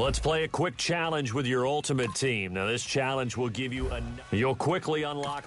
Let's play a quick challenge with your ultimate team. Now, this challenge will give you you'll quickly unlock...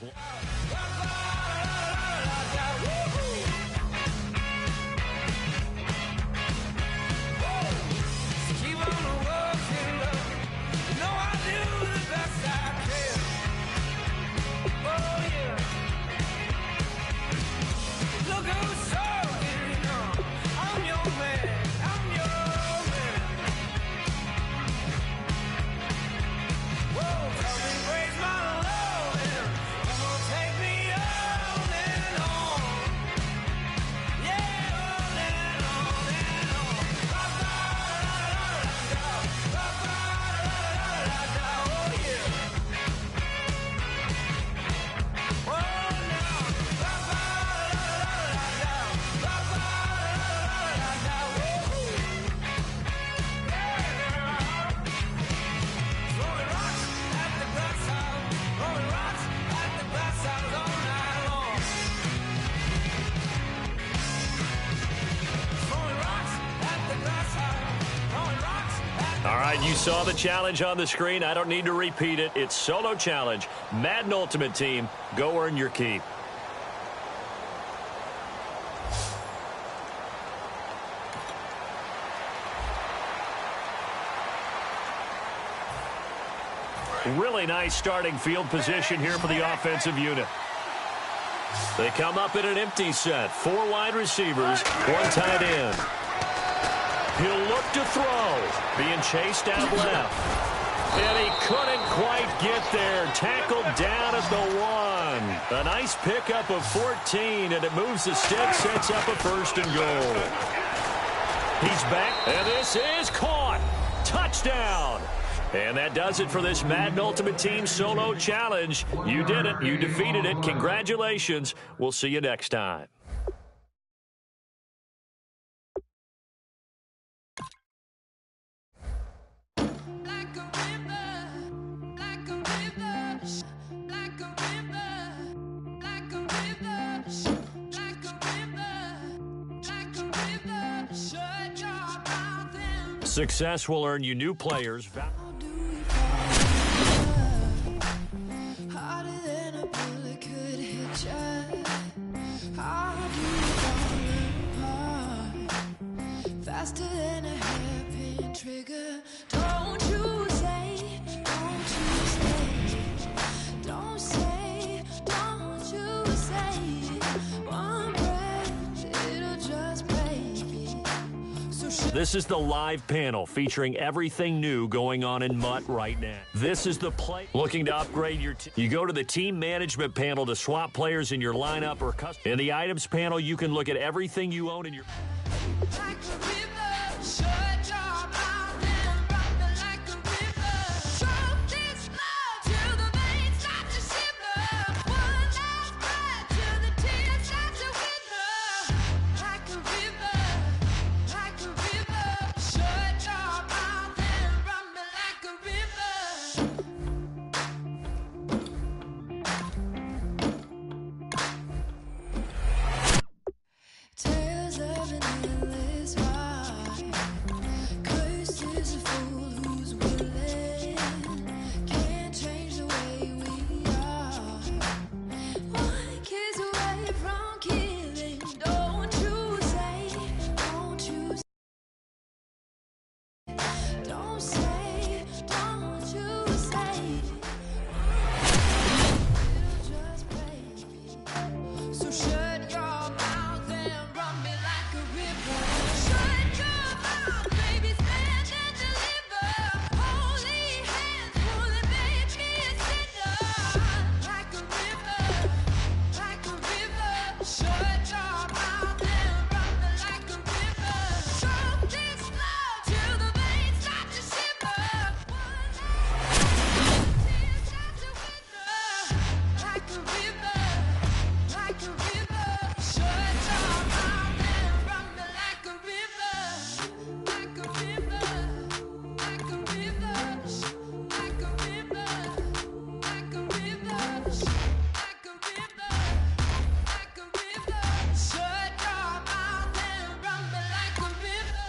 All right, you saw the challenge on the screen. I don't need to repeat it. It's solo challenge. Madden Ultimate Team, go earn your keep. Really nice starting field position here for the offensive unit. They come up in an empty set. 4 wide receivers, 1 tight end. He'll look to throw. Being chased out left. And he couldn't quite get there. Tackled down at the 1. A nice pickup of 14, and it moves the stick, sets up a first and goal. He's back, and this is caught. Touchdown. And that does it for this Madden Ultimate Team Solo Challenge. You did it. You defeated it. Congratulations. We'll see you next time. Success will earn you new players. Faster than a hairpin trigger. Don't you say, don't you say, don't say, don't you say. One breath, it'll just break me. This is the live panel featuring everything new going on in MUT right now. This is the play. Looking to upgrade your team? You go to the team management panel to swap players in your lineup or custom. In the items panel, you can look at everything you own in your... Like a river, shut your mouth and rock me like a river. Show this love till the veins start to shiver. One last breath till the tears start to wither. Like a river, shut your mouth and rock me like a river. Tales of an endless ride. Cursed is a fool who's willing. Can't change the way we are. One kiss away from killing. Don't you say, don't you say, don't say, don't you say. It'll just break me. So shut your mouth and run me like a river. Shut your mouth, baby, stand and deliver. Holy hands pulling, make me a sinner. Like a river, like a river. Shut your mouth and run me like a river. Show this love till the veins start to shiver. One tears start to wither. Like a river, like a river. Shut your mouth and run me like a river. Like a river, like a river. Like a river, like a river. Like a river, like a river. Shut your mouth and run me like a river.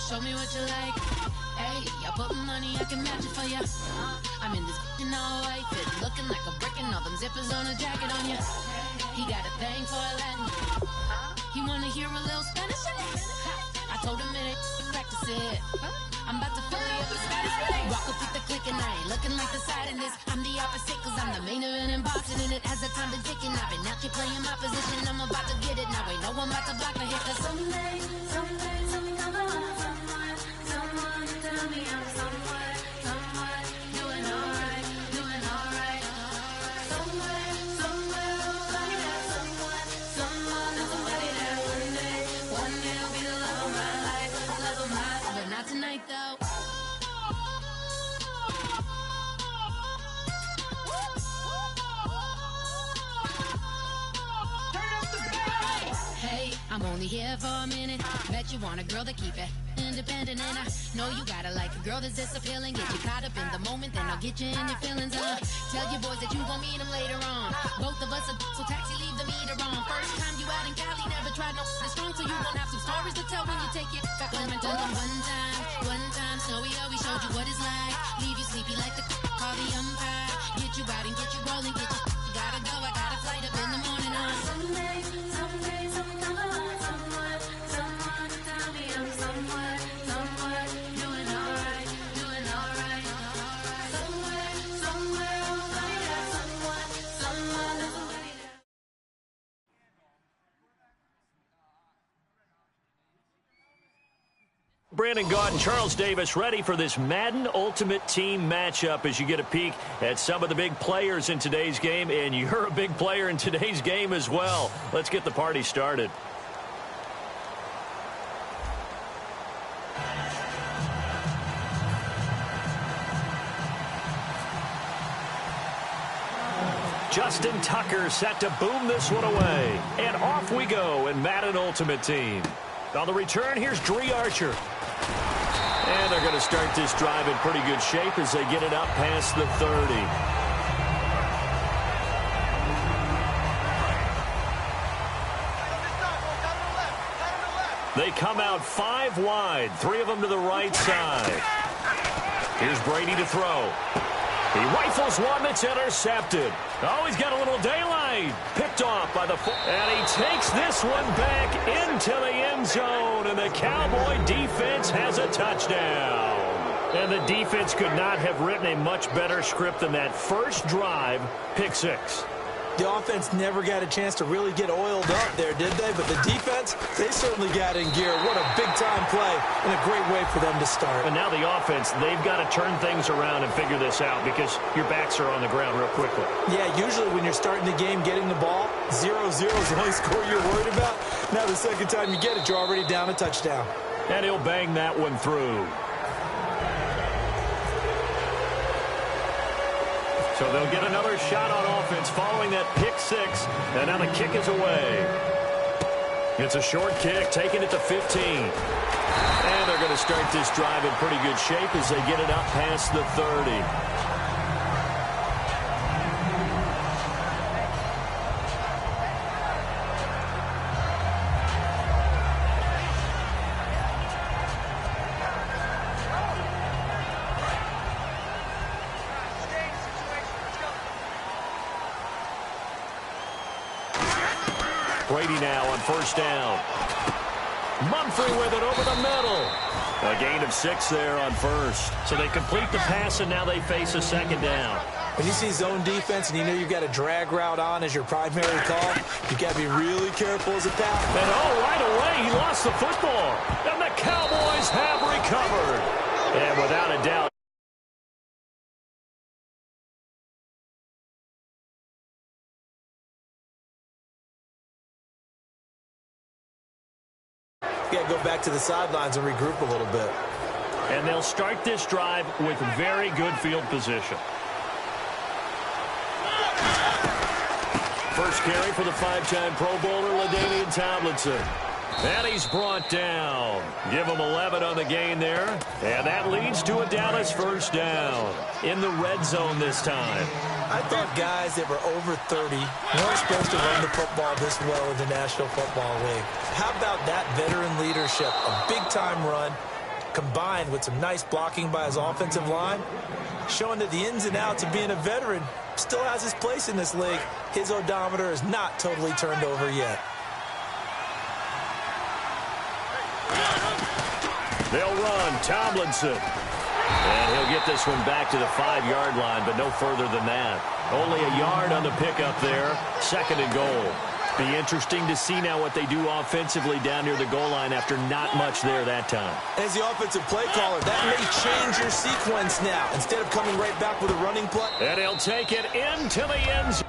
show me what you like. Hey, I put money, I can match it for ya. I'm in this in all white fit, looking like a brick and all them zippers on a jacket on ya. He got a thing for a Latin. He wanna hear a little Spanish. I told him it ain't practice it. I'm about to fill you up with Spanish. Rock up with the click and I ain't looking like the side in this. I'm the opposite cause I'm the main event and boxing in it. As the time been ticking, I've been out here playing my position. I'm about to get it now. Ain't no one about to block my hit cause someday, something come along. Someone tell me I'm somewhere, doing alright, doing alright. Somewhere, somebody that someone is somebody that one day will be the love of my life, but not tonight though. Hey, I'm only here for a minute. Bet you want a girl to keep it independent, and I know you gotta like a girl that's this appealing. Get you caught up in the moment, then I'll get you in your feelings. Tell your boys that you gon' meet them later on. Both of us are so taxi, leave the meter on. First time you out in Cali, never tried no strong, so you gon' have some stories to tell when you take it back home and tell them one time, Snowy always showed you what it's like. Leave you sleepy like the call the umpire. Get you out and get you rolling, get you gotta go. I got a flight up in the morning on someday, something come along. Someone tell me I'm somewhere, doing alright, doing alright. Somewhere, somebody that someone is somebody that. Brandon Gaud and Charles Davis ready for this Madden Ultimate Team matchup as you get a peek at some of the big players in today's game, and you're a big player in today's game as well. Let's get the party started. Justin Tucker set to boom this one away. And off we go in Madden Ultimate Team. On the return, here's Dree Archer. And they're going to start this drive in pretty good shape as they get it up past the 30. They come out 5 wide, 3 of them to the right side. Here's Brady to throw. He rifles one that's intercepted. Oh, he's got a little daylight. Picked off by the and he takes this one back into the end zone, and the Cowboy defense has a touchdown. And the defense could not have written a much better script than that first drive, pick 6. The offense never got a chance to really get oiled up there, did they? But the defense, they certainly got in gear. What a big-time play and a great way for them to start. And now the offense, they've got to turn things around and figure this out because your backs are on the ground real quickly. Yeah, usually when you're starting the game getting the ball, 0-0 is the only score you're worried about. Now the second time you get it, you're already down a touchdown. And he'll bang that one through. So they'll get another shot on offense following that pick 6. And now the kick is away. It's a short kick, taking it to 15. And they're going to start this drive in pretty good shape as they get it up past the 30. Brady now on first down. Mumphrey with it over the middle. A gain of 6 there on first. So they complete the pass, and now they face a second down. When you see zone defense and you know you've got a drag route on as your primary call, you've got to be really careful as a tackle. And right away, he lost the football. And the Cowboys have recovered. And without a doubt, you got to go back to the sidelines and regroup a little bit. And they'll start this drive with very good field position. First carry for the 5-time Pro Bowler, LaDainian Tomlinson. And he's brought down. Give him 11 on the gain there. And that leads to a Dallas first down. In the red zone this time. I thought guys that were over 30 weren't supposed to run the football this well in the National Football League. How about that veteran leadership? A big-time run, combined with some nice blocking by his offensive line, showing that the ins and outs of being a veteran still has his place in this league. His odometer is not totally turned over yet. They'll run Tomlinson. And he'll get this one back to the 5-yard line, but no further than that. Only a yard on the pickup there. 2nd and goal. Be interesting to see now what they do offensively down near the goal line after not much there that time. As the offensive play caller, that may change your sequence now. Instead of coming right back with a running play. And he'll take it into the end zone.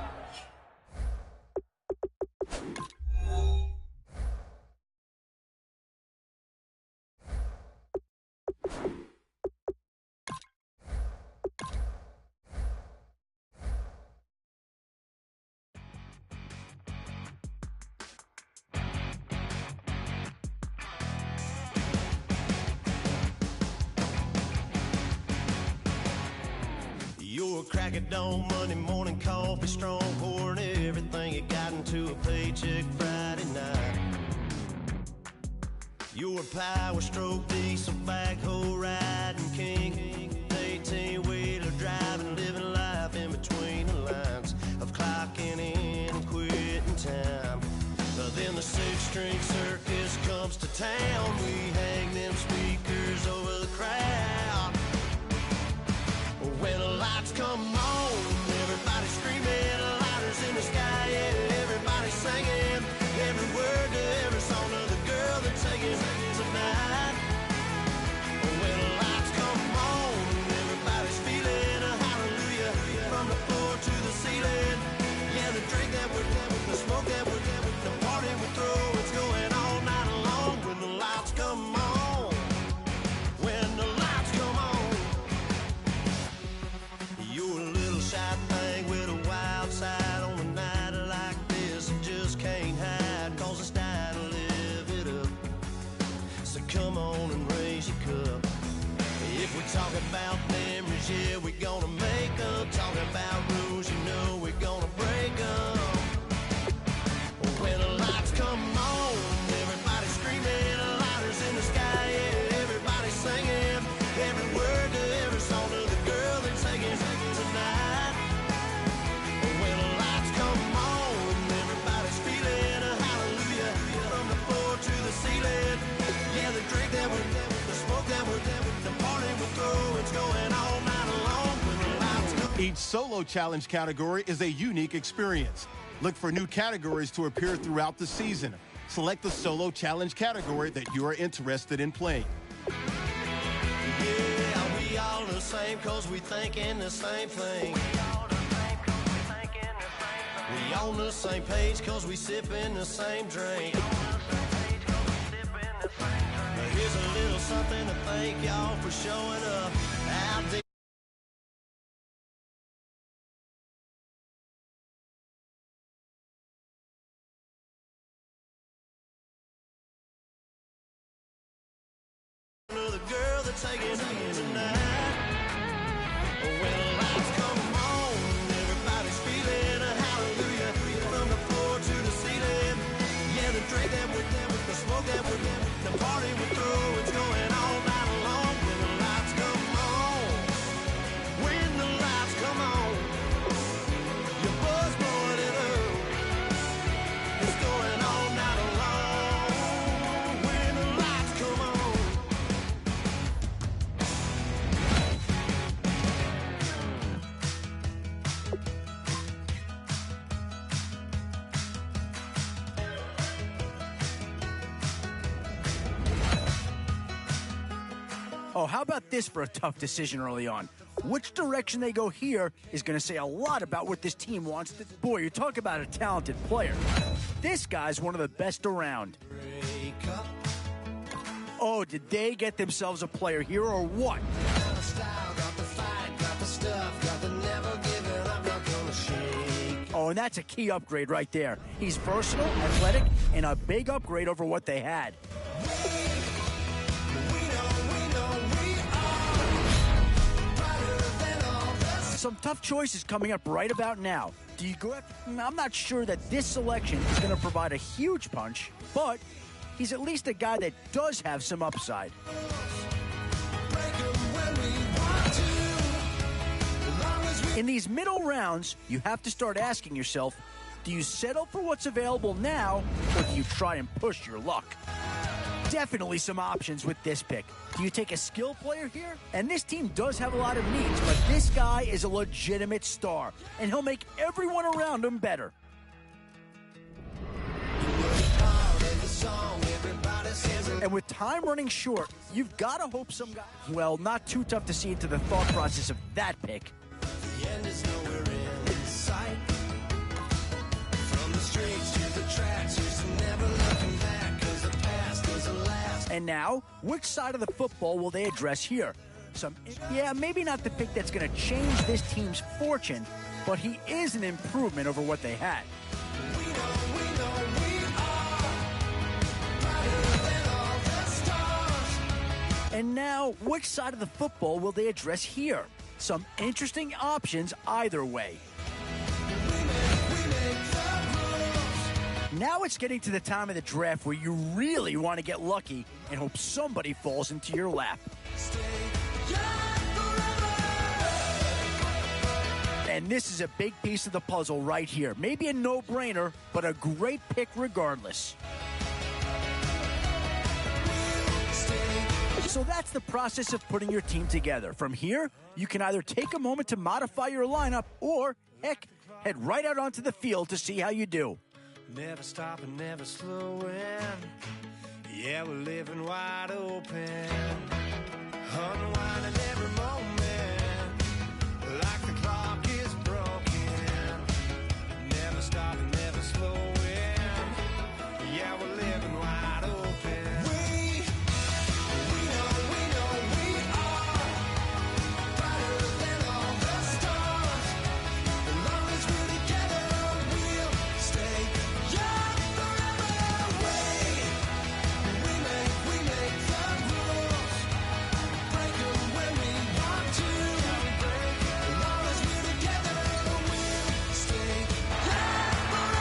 You're a crack at dawn, Monday morning coffee, strong pouring everything you got into a paycheck Friday night. You're a power stroke, diesel backhoe riding king, 18-wheeler driving, living life in between the lines of clocking in and quitting time. Then the 6-string circus comes to town. We hang them speakers over the crowd. When the lights come on, everybody screaming, lighters in the sky, yeah, everybody singing, every word to every song of the girl they're taking tonight. When the lights come on, everybody's feeling a hallelujah, from the floor to the ceiling. Yeah, the drink that we're having, the smoke that we're having, the party we throw, it's going all night long. When the lights come on, when the lights come on. You're a little shy thing with a wild side on a night like this. You just can't hide, cause it's time to live it up. So come on and raise your cup. If we talk about memories, yeah, we're gonna make them. Talking about rules, you know we're gonna break them. When the lights come on, everybody's screaming, lighters in the sky, yeah, everybody's singing, every word to every song of the girl they're taking tonight. When the lights come on, everybody's feeling a hallelujah, from the floor to the ceiling. Yeah, the drink that we're having, the smoke that we're having, the party we throw, it's going all night long. When the lights come on. Each solo challenge category is a unique experience. Look for new categories to appear throughout the season. Select the solo challenge category that you are interested in playing. Yeah, we all the same cause we thinking the same thing. We on the same page cause we sipping the same drink. Now here's a little something to thank y'all for showing up out there. The girl that's taking tonight. When the lights come on, everybody's feeling a hallelujah, from the floor to the ceiling. Yeah, the drink that we're having, the smoke that we're having, the party we throw, it's going all night long. When the lights come on, when the lights come on, your buzz blowing it up, it's going all night long. When the lights come on. Oh, how about this for a tough decision early on? Which direction they go here is going to say a lot about what this team wants. Boy, you talk about a talented player. This guy's one of the best around. Oh, did they get themselves a player here or what? Oh, and that's a key upgrade right there. He's versatile, athletic, and a big upgrade over what they had. Some tough choices coming up right about now. Do you go after? I'm not sure that this selection is going to provide a huge punch, but he's at least a guy that does have some upside. In these middle rounds, you have to start asking yourself, do you settle for what's available now, or do you try and push your luck? Definitely some options with this pick. Do you take a skill player here? And this team does have a lot of needs, but this guy is a legitimate star, and he'll make everyone around him better. And with time running short, you've got to hope some guy... Well, not too tough to see into the thought process of that pick. The end is nowhere in sight. From the streets to the tracks, there's never looking back, 'cause the past doesn't last. And now, which side of the football will they address here? Yeah, maybe not the pick that's going to change this team's fortune, but he is an improvement over what they had. We know we are brighter than all the stars. And now, which side of the football will they address here? Some interesting options either way. Now it's getting to the time of the draft where you really want to get lucky and hope somebody falls into your lap. And this is a big piece of the puzzle right here. Maybe a no-brainer, but a great pick regardless. So that's the process of putting your team together. From here, you can either take a moment to modify your lineup or, heck, head right out onto the field to see how you do. Never stopping, never slowing. Yeah, we're living wide open. Unwinding every moment. Like the clock is broken. Never stopping, never slowing. Yeah, we're living wide open. We know we are brighter than all the stars. As long as we're together, we'll stay young forever. We make the rules, break 'em when we want to. As long as we're together, we'll stay young forever.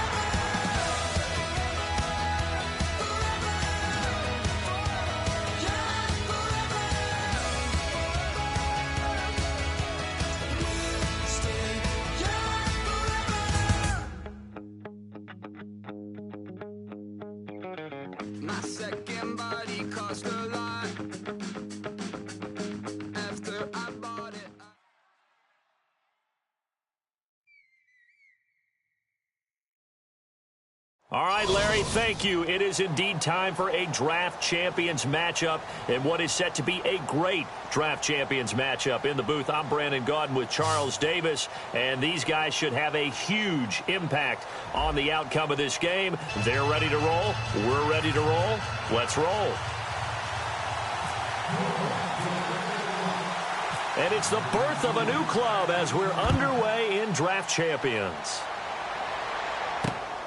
My second body cost a lot. After I bought it. All right, Larry, thank you. It is indeed time for a draft champions matchup and what is set to be a great draft champions matchup. In the booth, I'm Brandon Gaudin with Charles Davis, and these guys should have a huge impact on the outcome of this game. They're ready to roll. We're ready to roll. Let's roll. And it's the birth of a new club as we're underway in draft champions.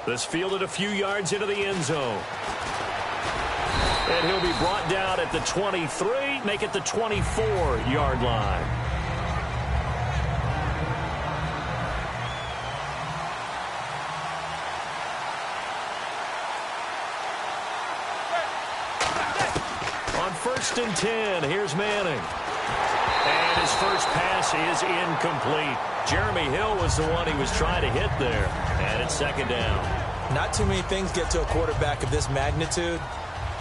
This fielded a few yards into the end zone. And he'll be brought down at the 23, make it the 24-yard line. On 1st and 10, here's Manning. And his first pass is incomplete. Jeremy Hill was the one he was trying to hit there. And it's 2nd down. Not too many things get to a quarterback of this magnitude,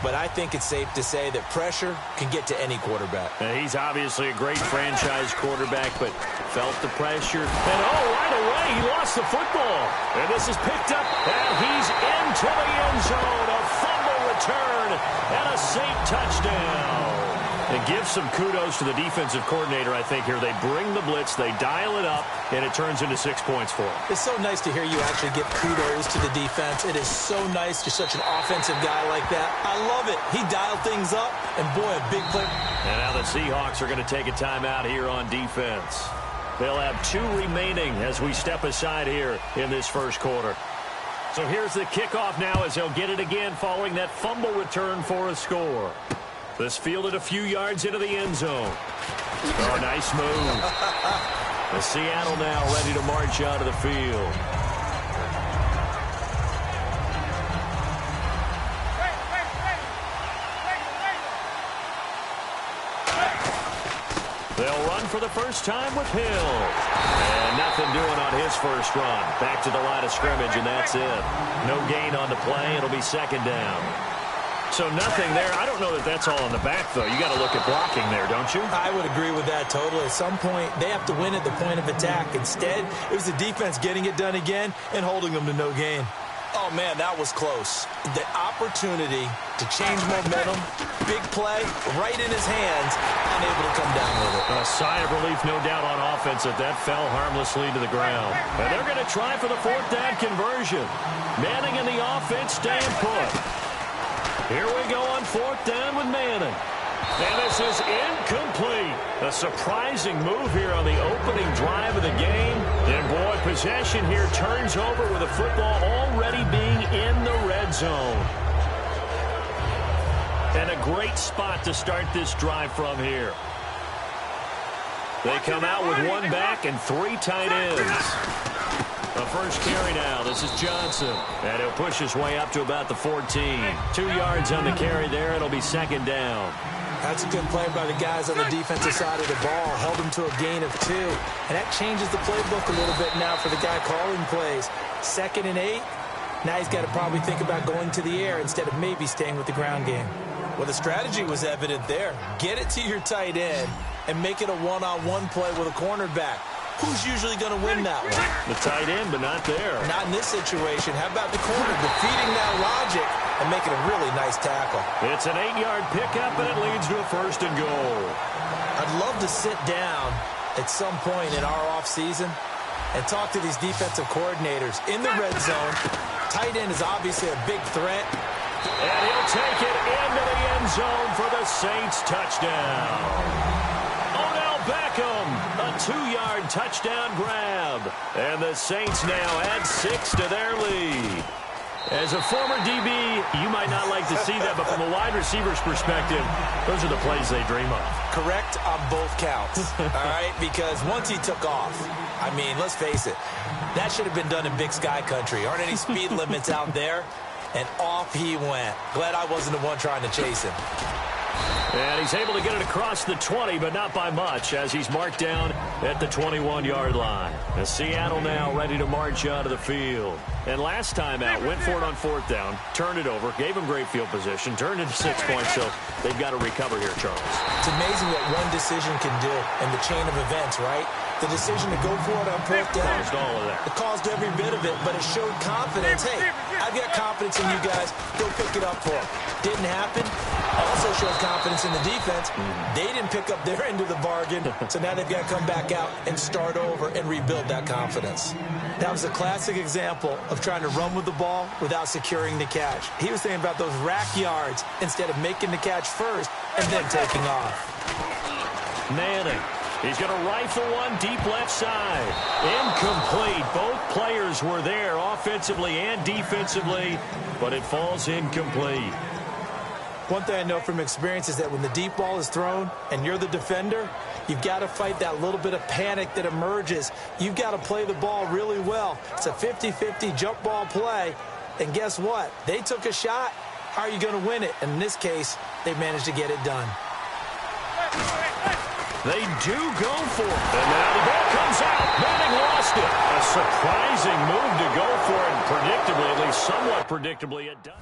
but I think it's safe to say that pressure can get to any quarterback. He's obviously a great franchise quarterback, but felt the pressure. And, right away, he lost the football. And this is picked up, and he's into the end zone. A fumble return and a safe touchdown. And give some kudos to the defensive coordinator, I think, here. They bring the blitz, they dial it up, and it turns into 6 points for them. It's so nice to hear you actually give kudos to the defense. It is so nice you're such an offensive guy like that. I love it. He dialed things up, and boy, a big play. And now the Seahawks are going to take a timeout here on defense. They'll have 2 remaining as we step aside here in this first quarter. So here's the kickoff now as they'll get it again following that fumble return for a score. This fielded a few yards into the end zone. Oh, nice move. The Seattle now ready to march onto the field. They'll run for the first time with Hill. And nothing doing on his first run. Back to the line of scrimmage, and that's it. No gain on the play. It'll be second down. So nothing there. I don't know that that's all in the back, though. You got to look at blocking there, don't you? I would agree with that totally. At some point, they have to win at the point of attack. Instead, it was the defense getting it done again and holding them to no gain. Oh, man, that was close. The opportunity to change momentum, big play, right in his hands, unable to come down with it. A sigh of relief, no doubt, on offense that fell harmlessly to the ground. And they're going to try for the fourth down conversion. Manning and the offense staying put. Here we go on fourth down with Manning. And this is incomplete. A surprising move here on the opening drive of the game. And, boy, possession here turns over with the football already being in the red zone. And a great spot to start this drive from here. They come out with one back and three tight ends. The first carry now. This is Johnson. And he'll push his way up to about the 14. 2 yards on the carry there. It'll be second down. That's a good play by the guys on the defensive side of the ball. Held them to a gain of 2. And that changes the playbook a little bit now for the guy calling plays. 2nd and 8. Now he's got to probably think about going to the air instead of maybe staying with the ground game. Well, the strategy was evident there. Get it to your tight end and make it a one-on-one play with a cornerback. Who's usually going to win that one? The tight end, but not there. Not in this situation. How about the corner defeating that logic and making a really nice tackle? It's an 8-yard pickup, and it leads to a first and goal. I'd love to sit down at some point in our offseason and talk to these defensive coordinators in the red zone. Tight end is obviously a big threat. And he'll take it into the end zone for the Saints touchdown. Beckham, a 2-yard touchdown grab. And the Saints now add 6 to their lead. As a former DB, you might not like to see that, but from a wide receiver's perspective, those are the plays they dream of. Correct on both counts, all right? Because once he took off, I mean, let's face it, that should have been done in Big Sky Country. Aren't any speed limits out there? And off he went. Glad I wasn't the one trying to chase him. And he's able to get it across the 20, but not by much, as he's marked down at the 21-yard line. As Seattle now ready to march out of the field. And last time out, went for it on fourth down, turned it over, gave him great field position, turned into 6 points, so they've got to recover here, Charles. It's amazing what one decision can do in the chain of events, right? The decision to go for it on fourth down. Caused all of that. It caused every bit of it, but it showed confidence. Hey, I've got confidence in you guys. Go pick it up for them. Didn't happen. Also shows confidence in the defense. They didn't pick up their end of the bargain, so now they've got to come back out and start over and rebuild that confidence. That was a classic example of trying to run with the ball without securing the catch. He was thinking about those rack yards instead of making the catch first and then taking off. Manning. He's going to rifle one deep left side. Incomplete. Both players were there offensively and defensively, but it falls incomplete. One thing I know from experience is that when the deep ball is thrown and you're the defender, you've got to fight that little bit of panic that emerges. You've got to play the ball really well. It's a 50-50 jump ball play. And guess what? They took a shot. How are you going to win it? And in this case, they managed to get it done. They do go for it. And now the ball comes out. Manning lost it. A surprising move to go for it. Predictably, at least somewhat predictably, it does.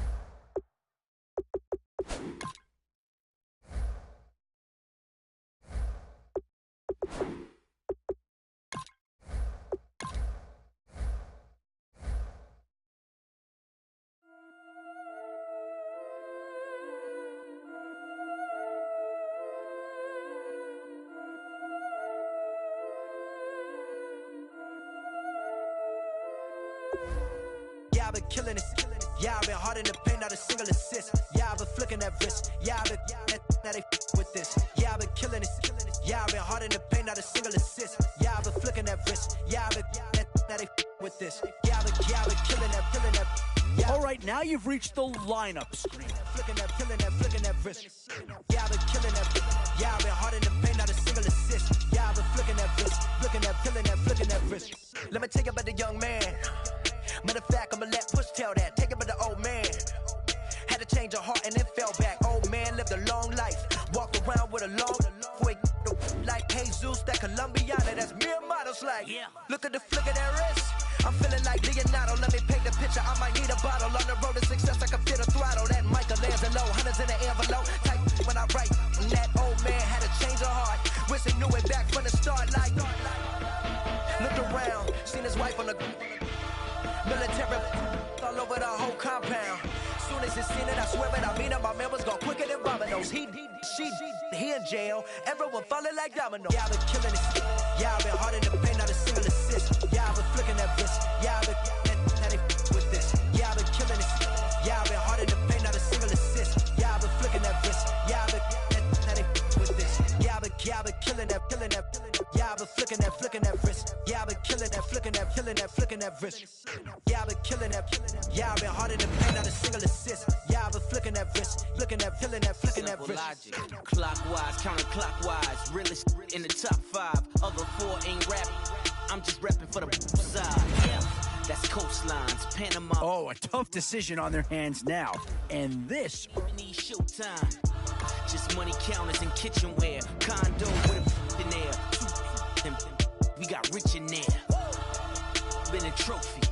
Yeah, I've been killing it. Yeah, I've been hard in the paint, not a single assist. Yeah, I've been flicking that wrist. Yeah, I've been now they with this. Yeah, I've been killing it. Yeah, I've been hard in the paint, not a single assist. Yeah, I've been flicking that wrist. Yeah, I've been now they with this. Yeah, I've been killing that. Yeah. All right, now you've reached the lineup screen. Flicking that wrist. Yeah, I've been killing that. Yeah, I've been hard in the paint, not a single assist. Yeah, I've been flicking that wrist. Flicking that wrist. Let me tell you about the young man. Matter of fact, I'ma let Push tell that. Take it about the old man. Had to change her heart and then fell back. Old man lived a long life. Walked around with a long like Hayes bottles like, look at the flick of that wrist. I'm feeling like Leonardo, let me paint the picture. I might need a bottle on the road to success. I can feel the throttle. That Michelangelo, hundreds in the envelope. Type when I write, and that old man had to change her heart. Wish he knew it back from the start. Like, looked around, seen his wife on the military all over the whole compound. Soon as he seen it, I swear it, I mean it. My man was gone quicker than dominoes. He in jail. Everyone falling like dominoes. Yeah, I've been killing it. Yeah, I've been hard in the paint, not a single assist. Yeah, I've been flicking that wrist. Yeah, I've been that they with this. Yeah, I've been killing it. Yeah, I've been hard in the paint, not a single assist. Yeah, I've been flicking that wrist. Yeah, I've been that they with this. Yeah, I've been killing that. Yeah, I've been flicking that wrist. Yeah, I've been killing that, flicking that wrist. Yeah, I've been killing that. Yeah, I've been hard in the paint, not a single assist. Yeah, I've been flicking that wrist, flicking that wrist. Logic, clockwise, counterclockwise, realest in the top 5. Other 4 ain't rapping. I'm just repping for the side. Yeah, that's coastlines, Panama. Oh, a tough decision on their hands now. And this. We need showtime. Just money counters and kitchenware. Condo with a in there. We got rich in there. Been a trophy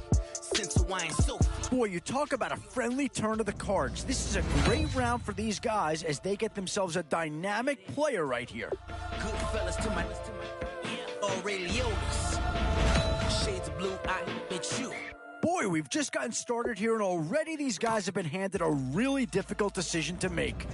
since Hawaiian Sophie. Boy, you talk about a friendly turn of the cards. This is a great round for these guys as they get themselves a dynamic player right here. Good fellas to my Aureliotis. Shades of blue, I bet you. Boy, we've just gotten started here, and already these guys have been handed a really difficult decision to make.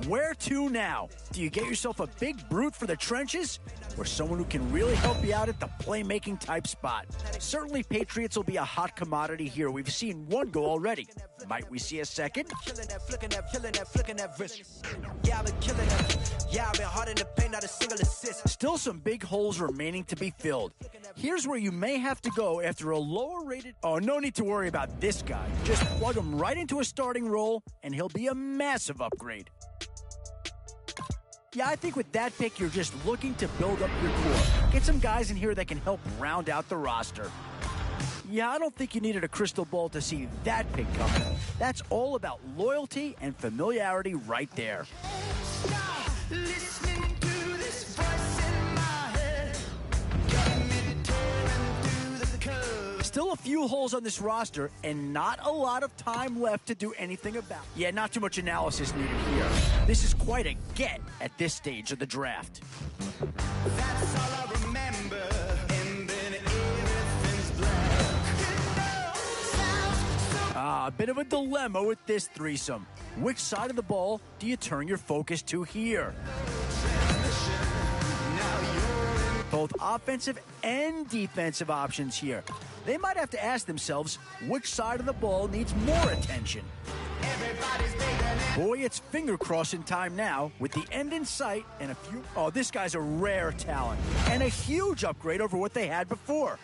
Where to now? Do you get yourself a big brute for the trenches, or someone who can really help you out at the playmaking type spot? Certainly Patriots will be a hot commodity here. We've seen one go already. Might we see a second? Killing that wrist. Yeah, I've been killing that. Yeah, I've been hard in the paint, not a single assist. Still some big holes remaining to be filled. Here's where you may have to go after a lower rated... Oh, no need to worry about this guy. Just plug him right into a starting role, and he'll be a massive upgrade. Yeah, I think with that pick, you're just looking to build up your core. Get some guys in here that can help round out the roster. Yeah, I don't think you needed a crystal ball to see that pick coming. That's all about loyalty and familiarity right there. Listening to this voice in my head, got me tearing through the code. Still a few holes on this roster and not a lot of time left to do anything about it. Yeah, not too much analysis needed here. This is quite a get at this stage of the draft. That's all I remember, and then everything's black. A bit of a dilemma with this threesome. Which side of the ball do you turn your focus to here? Both offensive and defensive options here. They might have to ask themselves which side of the ball needs more attention. Boy, it's finger crossing time now with the end in sight and a few... Oh, this guy's a rare talent and a huge upgrade over what they had before.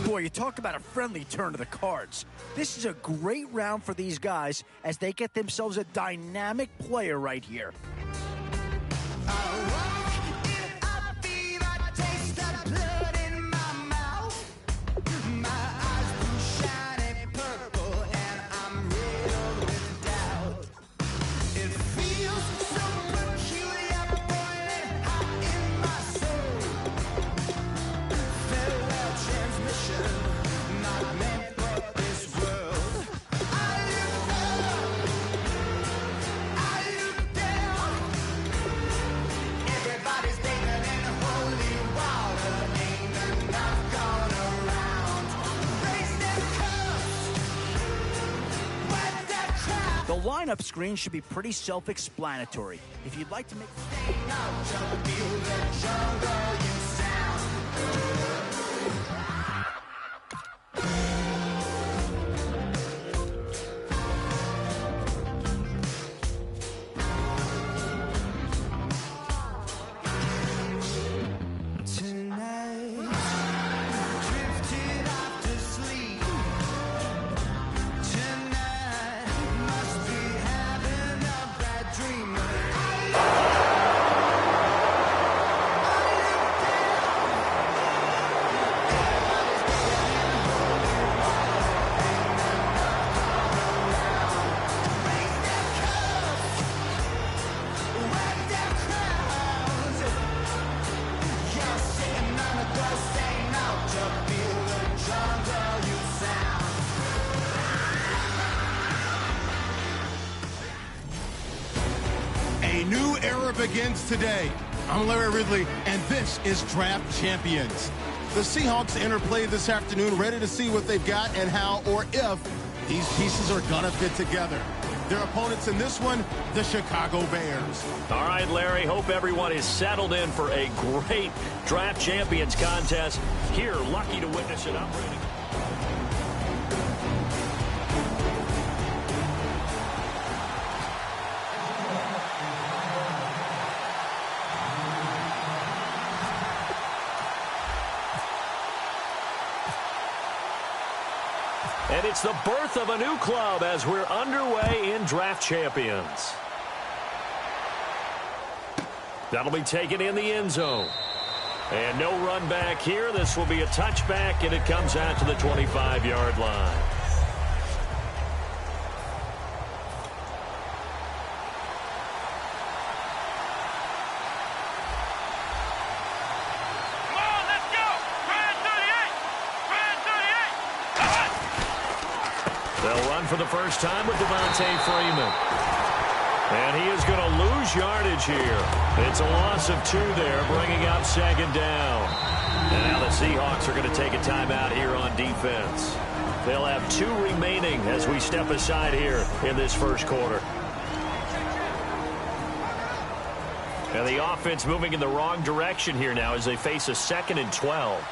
Boy, you talk about a friendly turn to the cards. This is a great round for these guys as they get themselves a dynamic player right here. The lineup screen should be pretty self-explanatory. If you'd like to make... begins today. I'm Larry Ridley, and this is Draft Champions. The Seahawks enter play this afternoon, ready to see what they've got and how or if these pieces are going to fit together. Their opponents in this one, the Chicago Bears. All right, Larry, hope everyone is settled in for a great Draft Champions contest. Here, lucky to witness it. I'm ready. And it's the birth of a new club as we're underway in Draft Champions. That'll be taken in the end zone. And no run back here. This will be a touchback, and it comes out to the 25-yard line. They'll run for the first time with Devontae Freeman. And he is going to lose yardage here. It's a loss of 2 there, bringing up second down. And now the Seahawks are going to take a timeout here on defense. They'll have 2 remaining as we step aside here in this first quarter. And the offense moving in the wrong direction here now as they face a 2nd and 12.